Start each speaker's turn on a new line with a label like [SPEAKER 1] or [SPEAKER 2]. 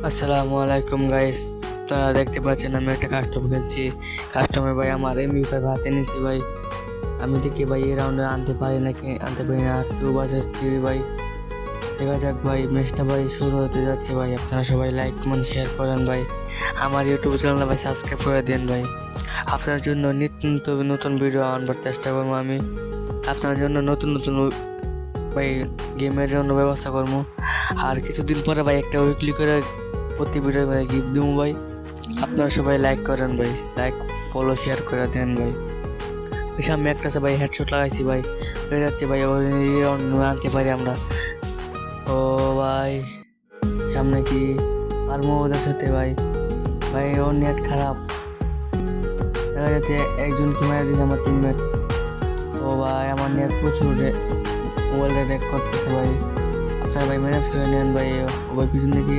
[SPEAKER 1] আসসালামু আলাইকুম গাইস, আপনারা দেখতে পাচ্ছেন আমি একটা কাস্টম খেলছি। কাস্টমে ভাই আমার এমবি5 হাতে নিয়েছি ভাই। আমি দেখি ভাই এই রাউন্ডে আনতে পারি নাকি আনতে পারি না। 2 vs 3 ভাই, দেখা যাক ভাই। ম্যাচটা ভাই শুরু হতে যাচ্ছে ভাই। আপনারা সবাই লাইক কমেন্ট শেয়ার করেন ভাই। আমার ইউটিউব চ্যানেল ভাই সাবস্ক্রাইব করে দিন ভাই। আপনার জন্য নিত্য নতুন নতুন ভিডিও আনবার চেষ্টা করবো আমি। আপনার জন্য নতুন নতুন ভাই গেমের জন্য ব্যবস্থা করবো। আর কিছুদিন পরে ভাই একটা উইকলি করে প্রতি ভিডিও ভাই গিফট দিব ভাই। আপনারা সবাই লাইক করেন ভাই, লাইক ফলো শেয়ার করে দেন ভাই। ওই সামনে একটা আছে ভাই, হেডশট লাগাইছি ভাই, হয়ে যাচ্ছে ভাই। আনতে পারি আমরা। ও ভাই, সামনে কি পারবো ওদের সাথে ভাই? ভাই ওর নেট খারাপ, দেখা যাচ্ছে একজনকে মেরে দিয়েছে আমার টিমমেট। ও ভাই আমার নেট প্রচুর মোবাইলটা রেক করতেছে ভাই। আপনারা ভাই ম্যানেজ করে নেন ভাই। ও ভাই পিছন দিকে